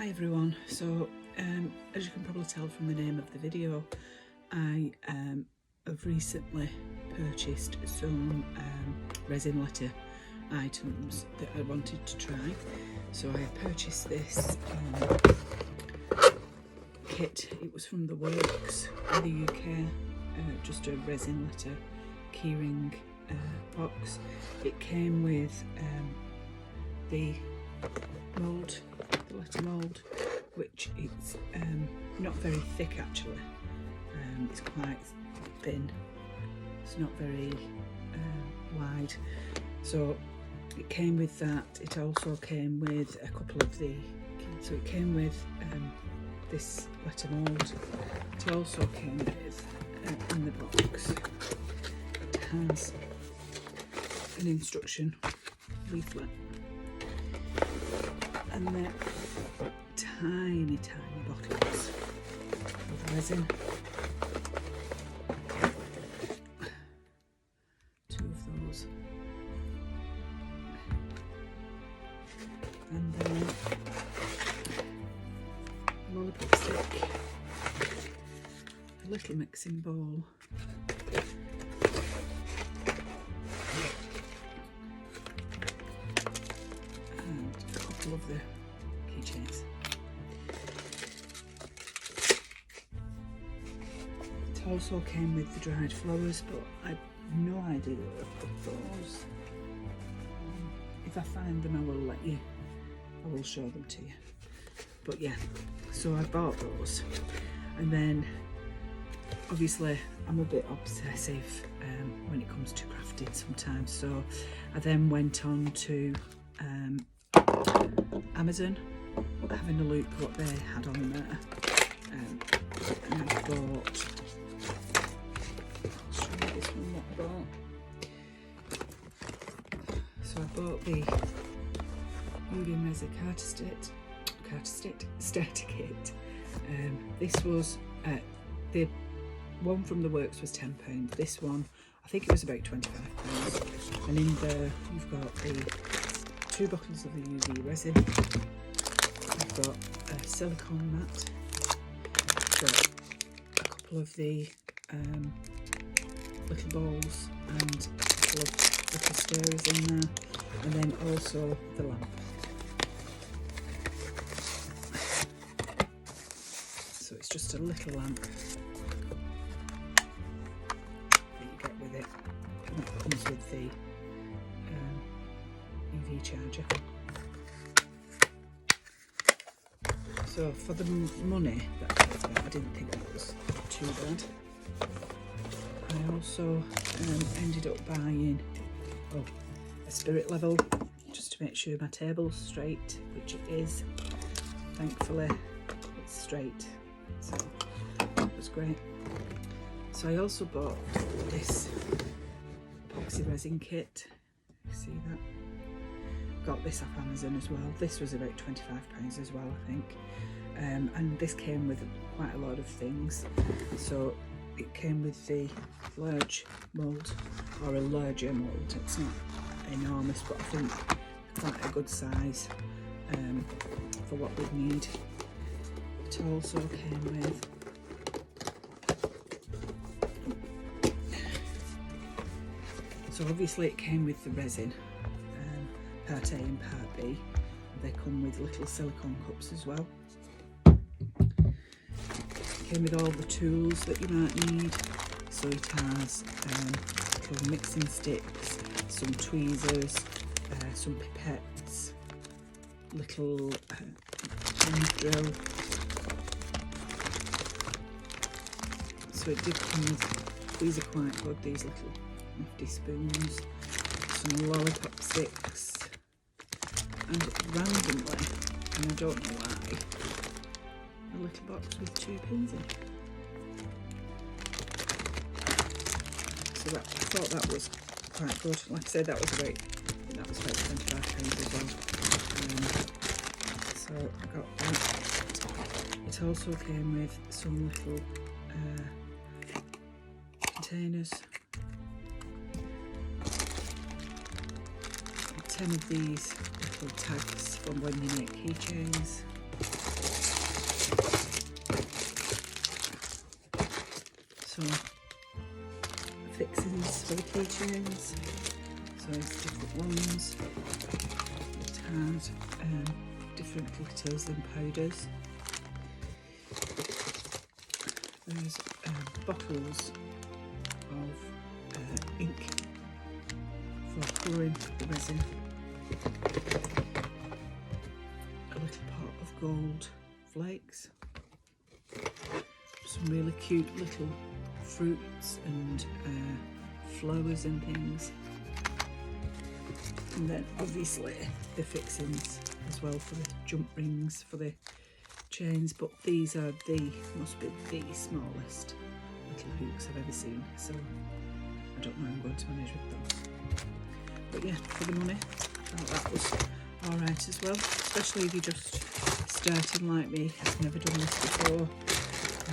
Hi everyone, so as you can probably tell from the name of the video, I have recently purchased some resin letter items that I wanted to try. So I purchased this kit. It was from the Works in the UK, just a resin letter keyring box. It came with the mould, the letter mould, which it's not very thick actually. It's quite thin. It's not very wide. So it came with that. It also came with a couple of the. So it came with this letter mould. It also came with in the box. It has an instruction leaflet. And they're tiny bottles of resin. Two of those. And then a lollipop stick, a little mixing bowl, and a couple of the keychains. It also came with the dried flowers, but I have no idea where I've put those. If I find them, I will show them to you. But yeah, so I bought those, and then obviously I'm a bit obsessive when it comes to crafting sometimes, so I then went on to Amazon, having a look what they had on there, and I bought, I'll show you this one what I bought. So I bought the medium resin starter kit. This was the one from the Works was £10. This one, I think it was about £25. And in there you've got the 2 bottles of the UV resin. You've got a silicone mat. You've got a couple of the little bowls and a couple of little stirrers in there, and then also the lamp. So it's just a little lamp that you get with it, and that comes with the UV charger. So for the money that I spent, I didn't think that was too bad. I also ended up buying a spirit level just to make sure my table's straight, which it is. Thankfully it's straight, so that was great. So I also bought this epoxy resin kit. See that? Got this off Amazon as well. This was about £25 as well, I think. And this came with quite a lot of things. So it came with the large mould, or a larger mould. It's not enormous, but I think quite a good size for what we need. It also came with obviously it came with the resin, part A and part B. They come with little silicone cups as well. Came with all the tools that you might need. So it has little mixing sticks, some tweezers, some pipettes, little hand drill. So it did come with, these are quite good, these little nifty spoons, some lollipop sticks, and randomly, and I don't know why, a little box with 2 pins in. So I thought that was quite good. Like I said, that was about £25 as well. So I got that. It also came with some little containers. 10 of these little tags from when you make keychains. So fixings for the keychains. So it's different ones. It has different glitters and powders. There's bottles of ink for colouring the resin. A little pot of gold flakes. Some really cute little fruits and flowers and things. And then obviously the fixings as well for the jump rings for the chains, but these are must be the smallest little hooks I've ever seen, so I don't know, I'm going to manage with those. But yeah, for the money I thought that was alright as well, especially if you're just starting like me. I've never done this before,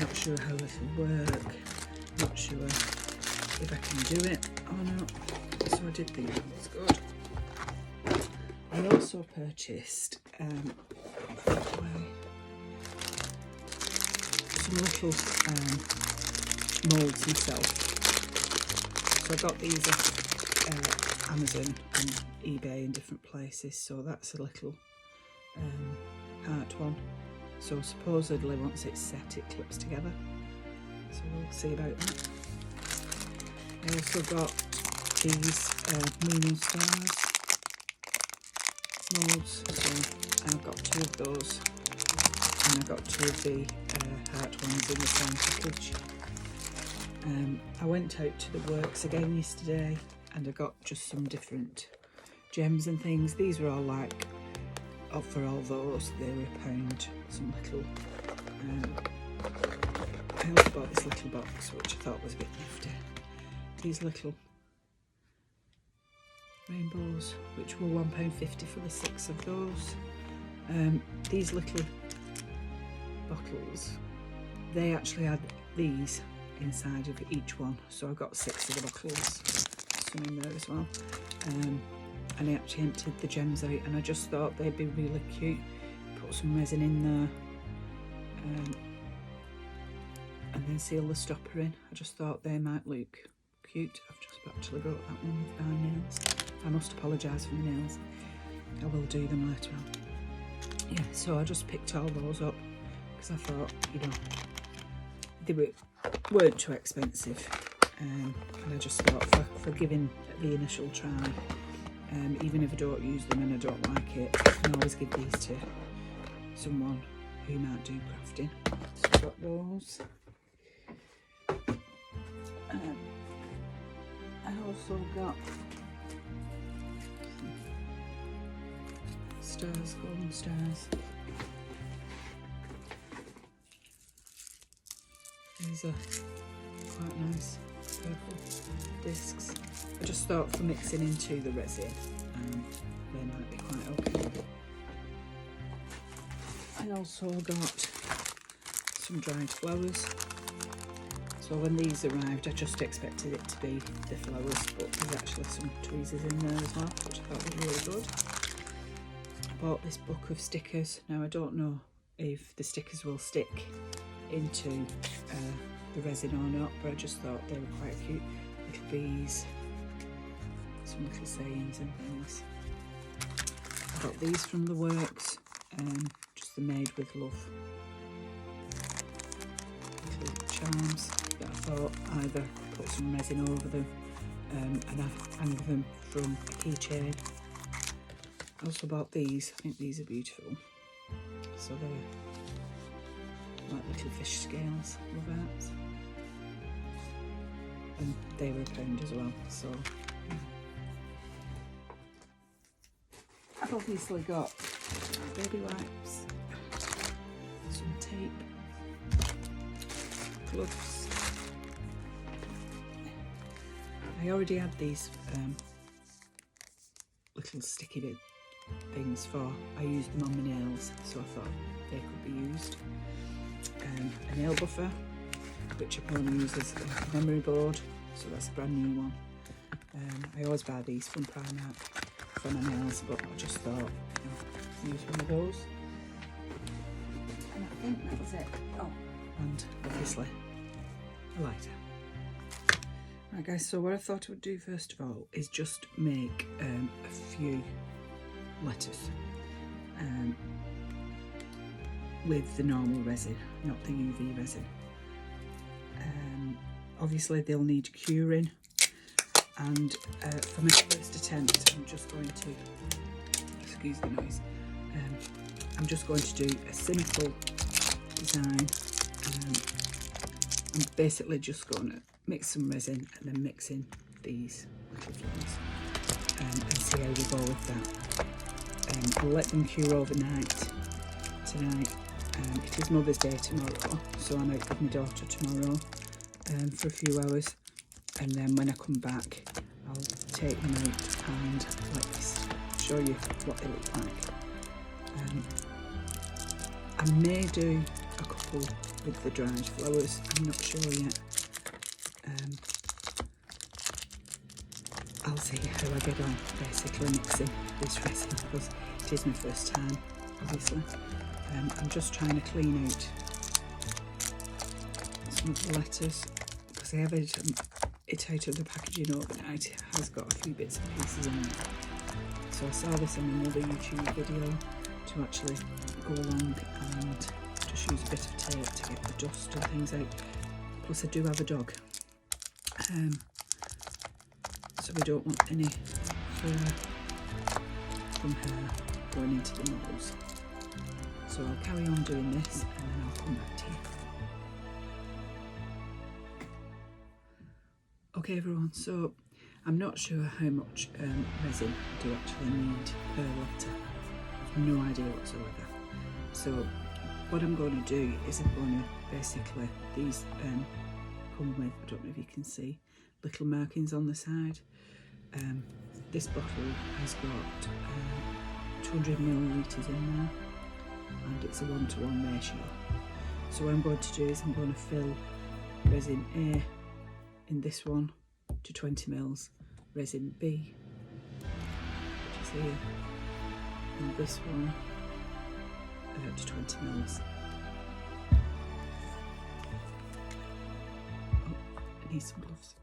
not sure how it'll work, not sure if I can do it or not, so I did think it was good. I also purchased some little moulds myself. So I got these at Amazon and eBay and different places. So that's a little heart one. So supposedly once it's set it clips together. So we'll see about that. I also got these Moon Stars moulds, so I've got 2 of those, and I've got 2 of the heart ones in the same package. I went out to the works again yesterday and I got just some different gems and things. These were all like, for all those, they were £1. Some little, I also bought this little box which I thought was a bit nifty. These little rainbows, which were £1.50 for the 6 of those. These little bottles, they actually had these inside of each one, so I got 6 of the bottles, some in there as well. And I actually emptied the gems out, and I just thought they'd be really cute. Put some resin in there, and then seal the stopper in. I just thought they might look cute. I've just actually brought that one with my nails. I must apologise for my nails. I will do them later on. Yeah, so I just picked all those up because I thought, you know, they weren't too expensive, and I just thought for giving the initial try, even if I don't use them and I don't like it, I can always give these to someone who might do crafting. So I've got those. I also got stars, golden stars. These are quite nice purple discs. I just thought for mixing into the resin, they might be quite okay. I also got some dried flowers. So when these arrived, I just expected it to be the flowers, but there's actually some tweezers in there as well, which I thought was really good. I bought this book of stickers. Now I don't know if the stickers will stick into the resin or not, but I just thought they were quite cute. Little bees, some little sayings and things. I got these from the works, just the Made with Love little charms that I thought either put some resin over them and hang them from a keychain. I also bought these. I think these are beautiful. So they're like little fish scales, love that. And they were £1 as well, so yeah. I've obviously got baby wipes, some tape, gloves. I already had these little sticky bit things I used them on my nails, so I thought they could be used. A nail buffer, which I can use as a memory board, so that's a brand new one. I always buy these from Primark for my nails, but I just thought, you know, use one of those. think that was it. Oh. And obviously a lighter. Right guys, so what I thought I would do first of all is just make a few letters with the normal resin, not the UV resin. Obviously they'll need curing, and for my first attempt I'm just going to, excuse the noise, I'm just going to do a simple design. I'm basically just going to mix some resin and then mix in these little flowers and see how we go with that. I'll let them cure overnight tonight. It is Mother's Day tomorrow, so I'm out with my daughter tomorrow for a few hours, and then when I come back I'll take them out and show you what they look like. I may do a couple with the dried flowers, I'm not sure yet. I'll see how I get on basically mixing this resin, because it is my first time obviously. I'm just trying to clean out some of the letters because I have it out of the packaging overnight. It has got a few bits and pieces in there. So I saw this on another YouTube video to actually go along and just use a bit of tape to get the dust and things out. Plus I do have a dog, so we don't want any fur from her going into the moles. So I'll carry on doing this and then I'll come back to you. Okay everyone, so I'm not sure how much resin I do actually need per letter. I've no idea whatsoever. So what I'm going to do is I'm going to basically, these come with, I don't know if you can see, little markings on the side. This bottle has got 200 millilitres in there, and it's a 1-to-1 ratio. So what I'm going to do is I'm going to fill resin A in this one to 20 mils, resin B, which is here, and this one to 20 mils. Oh, I need some gloves.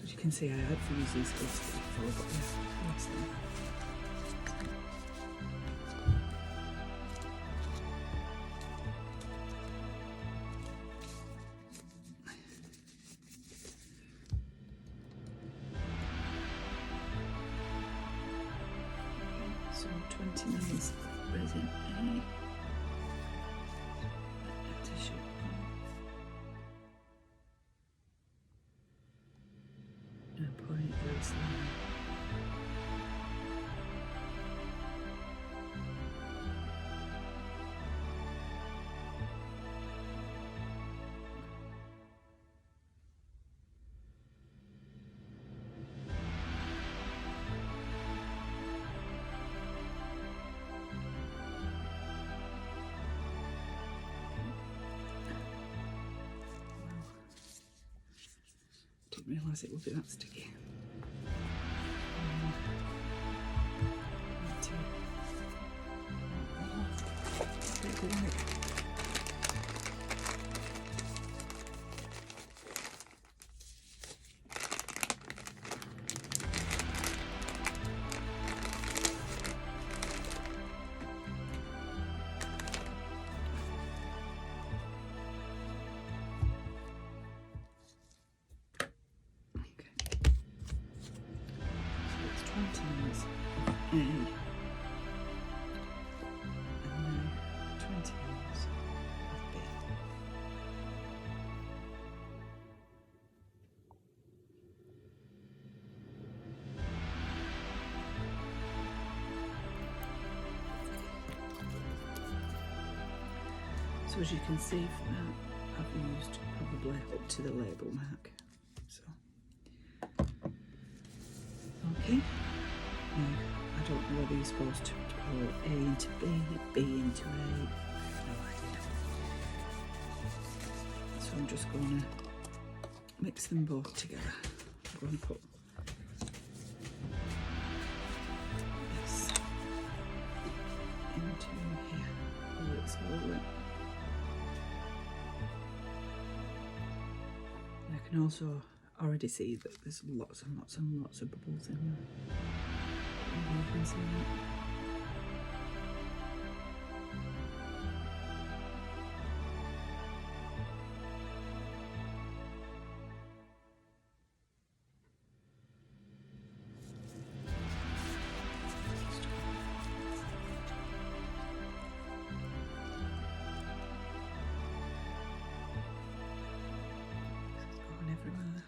As you can see, I had to use these gloves before, but yes, so 20 mils resin A. Tissue. And pouring it very slowly. Didn't realise it would be that sticky. A, and now 20 mils of B. So as you can see from that, I've used probably up to the label mark. So, okay. Now, I don't know whether you're supposed to pour A into B, B into A. No idea. So I'm just going to mix them both together. I'm going to put this into here. Pour it slowly. And I can also already see that there's lots and lots and lots of bubbles in there. You can see that. Everywhere.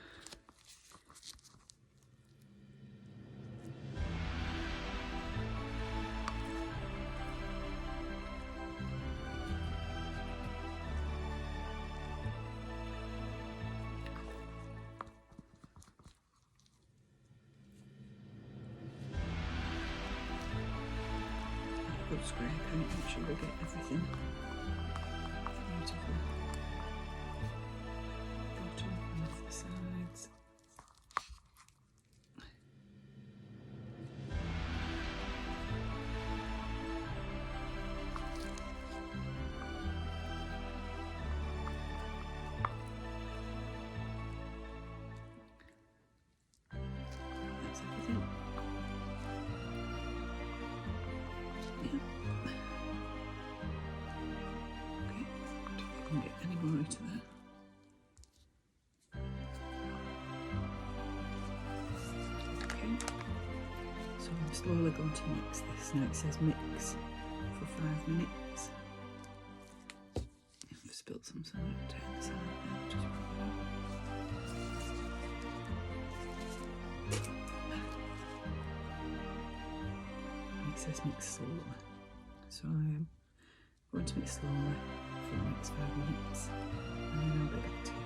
Good scrape out, make sure we get everything out of the bottom and off the sides. That's everything. Yeah. Okay, don't think I can get any more out of there. So I'm slowly going to mix this. Now it says mix for 5 minutes. I've spilled some salt down the side there, just rub it up. And it says mix slowly. So I am going to mix slowly for the next 5 minutes and then I'll be back to you.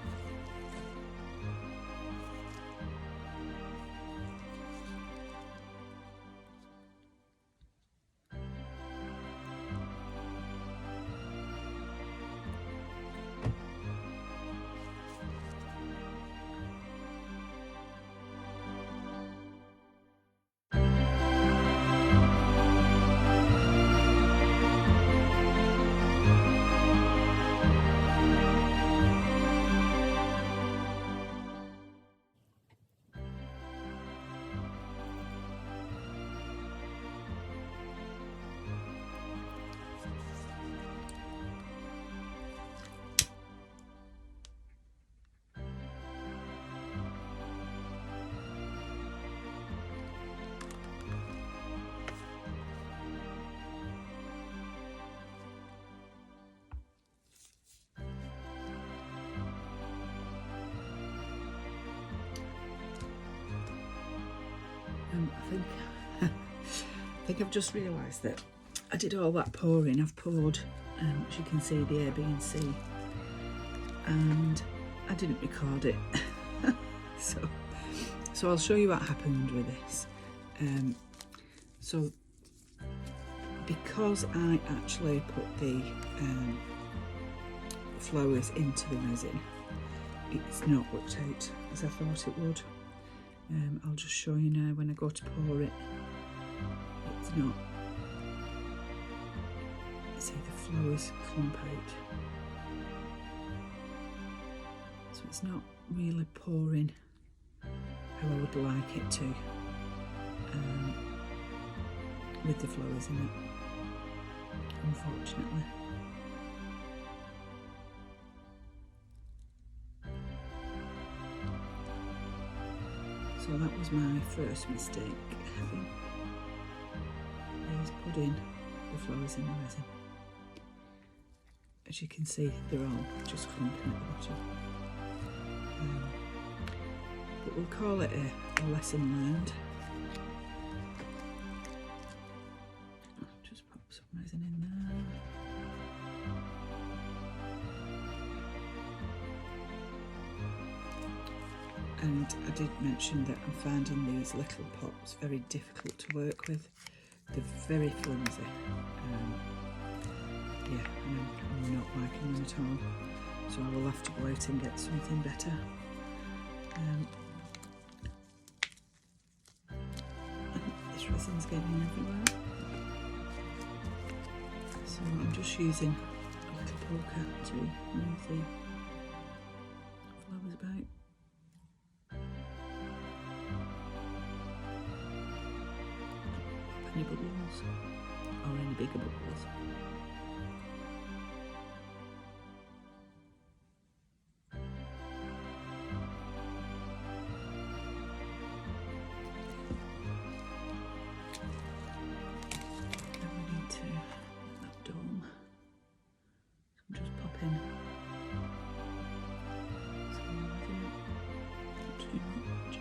I think I've just realised that I did all that pouring. I've poured, as you can see, the A, B and C, and I didn't record it. so I'll show you what happened with this. So because I actually put the flowers into the resin, it's not worked out as I thought it would. I'll just show you now when I go to pour it. It's not. See, the flowers clump out. So it's not really pouring how I would like it to, with the flowers in it, unfortunately. So that was my first mistake, I think, is putting the flowers in the resin. As you can see, they're all just clumping at the bottom. But we'll call it a lesson learned. Just pop some resin in there. And I did mention that I'm finding these little pots very difficult to work with, They're very flimsy. Yeah, I'm not liking them at all. So I will have to go out and get something better. And this resin's getting everywhere. So I'm just using a little poker to move the flowers about. Any bubbles or any bigger bubbles. Then we need to make that dome. So I'm just popping some resin, not too much.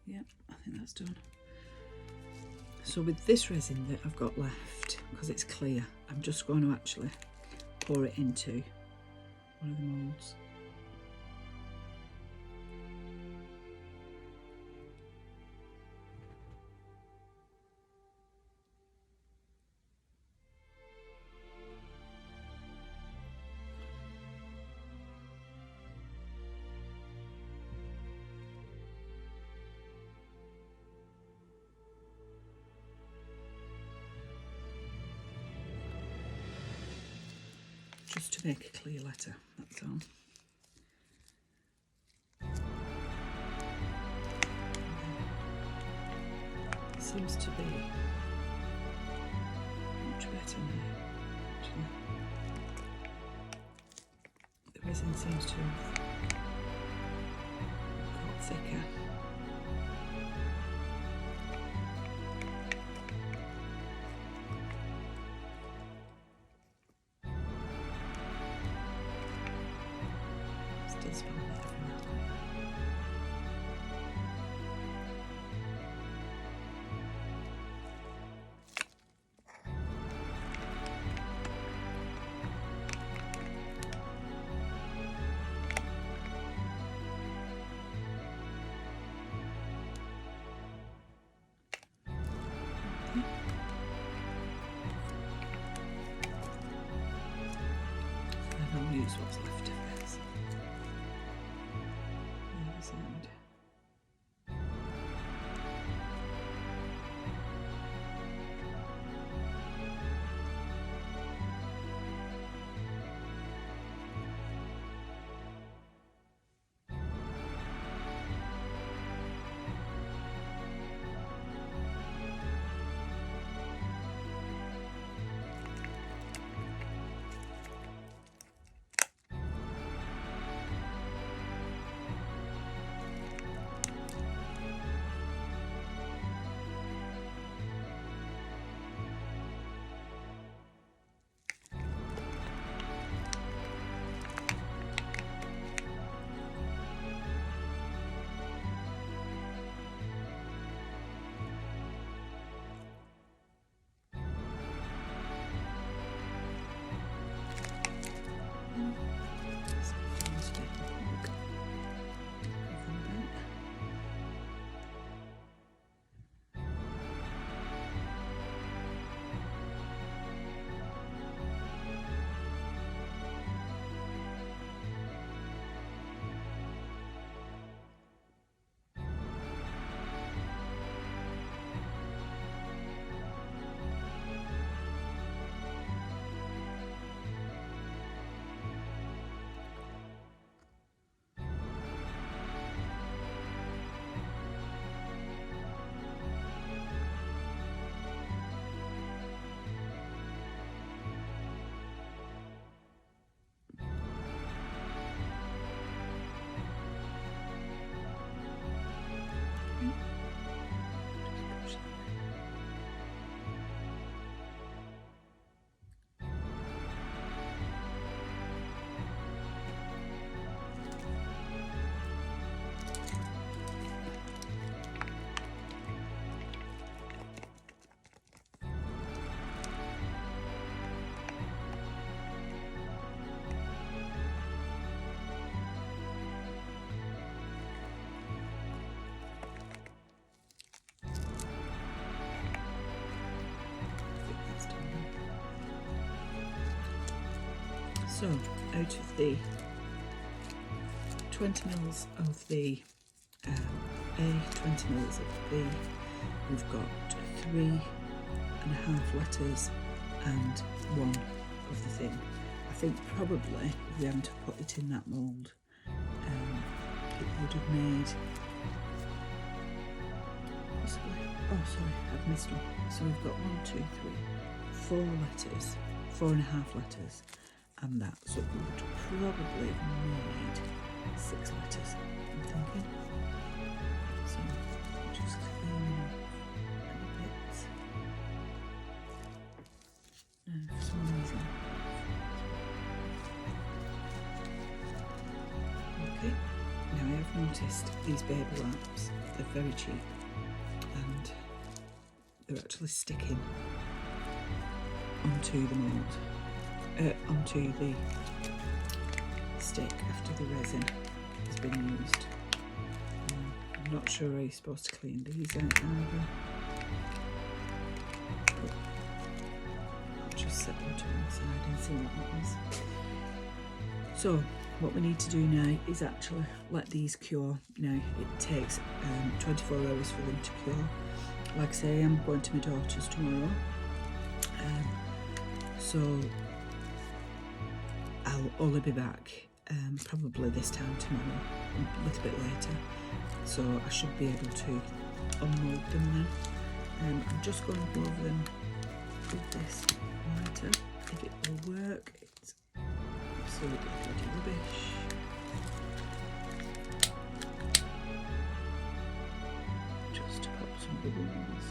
Yep, I think that's done. So with this resin that I've got left, because it's clear, I'm just going to actually pour it into one of the moulds. Just to make a clear letter, that's all. It seems to be much better now, actually. The resin seems to have got thicker. Still spilling it everywhere. And I'll use what's left of this. The other side. So out of the 20 mils of the A, 20 mils of B, we've got 3.5 letters and 1 of the thing. I think probably if we hadn't put it in that mould, it would have made possibly, oh sorry, I've missed one. So we've got 1, 2, 3, 4 letters, 4.5 letters, and that, so it would probably have made 6 letters, I'm thinking. So just cleaning up any bits. No, for some reason. Okay, now I have noticed these baby wraps, they're very cheap and they're actually sticking onto the mould, onto the stick after the resin has been used. I'm not sure how you're supposed to clean these out either. But I'll just set them to one side and see what happens. So what we need to do now is actually let these cure. Now it takes 24 hours for them to cure. Like I say, I'm going to my daughter's tomorrow, so I'll only be back probably this time tomorrow, a little bit later, so I should be able to unmold them then. I'm just going to go over them with this lighter. If it will work, it's absolutely bloody rubbish. Just to pop some bubbles.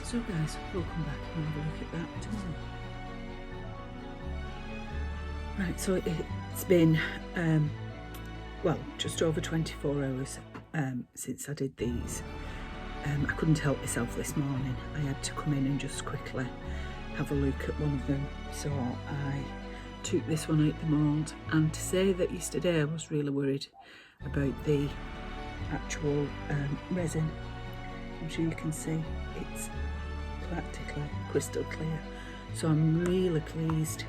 So guys, we'll come back and have a look at that tomorrow. Right, so it's been, well, just over 24 hours since I did these. I couldn't help myself this morning. I had to come in and just quickly have a look at one of them. So I took this one out the mould, and to say that yesterday I was really worried about the actual resin. I'm sure you can see it's practically crystal clear, so I'm really pleased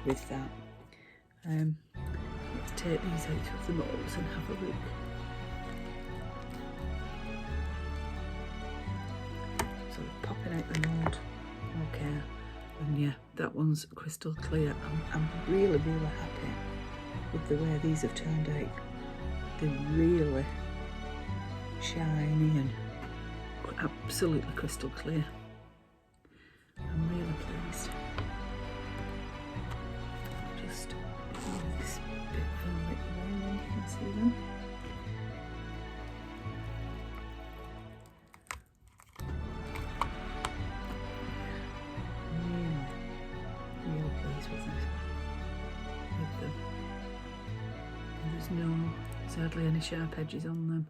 with that. Let's take these out of the moulds and have a look. So popping out the mould, okay, and yeah, that one's crystal clear. I'm really happy with the way these have turned out. They're really shiny and absolutely crystal clear. I'm really pleased. Just move this bit further away and you can see them. Really pleased with them. And there's sadly any sharp edges on them.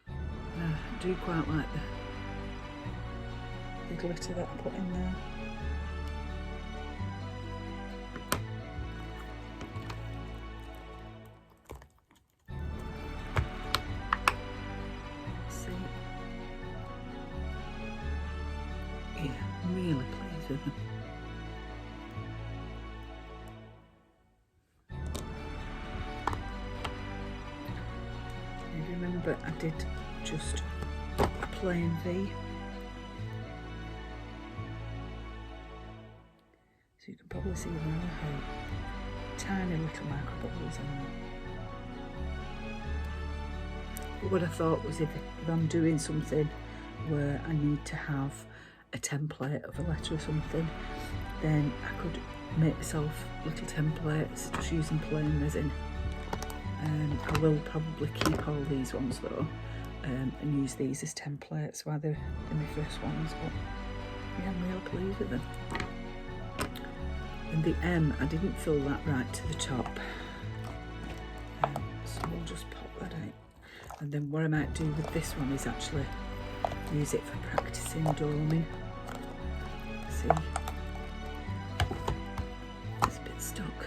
I do quite like the glitter that I put in there. See? Yeah, I'm really pleased with them. Now remember, I did just a plain V. So you can probably see now how tiny little micro bubbles in there. But what I thought was if I'm doing something where I need to have a template of a letter or something, then I could make myself little templates just using plain resin. I will probably keep all these ones though, and use these as templates while they're my first ones, but yeah, I'm real pleased with them. And the M, I didn't fill that right to the top. I'll just pop that out. And then what I might do with this one is actually use it for practicing doming. See, it's a bit stuck.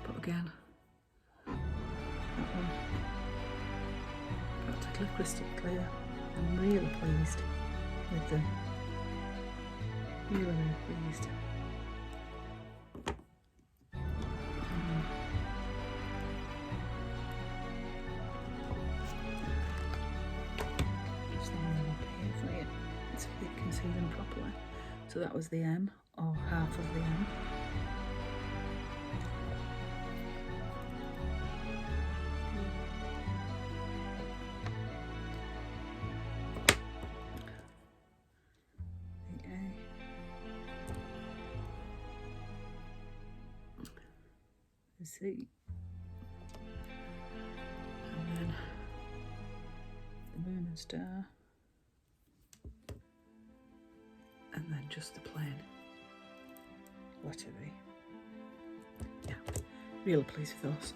But again, that one practically crystal clear. I'm really pleased with them. Really, really pleased. Just line them up here for you so you can see them properly. So that was the M, or half of the M. See, and then the moon and star, and then just the plain letter V. Yeah, really pleased with those.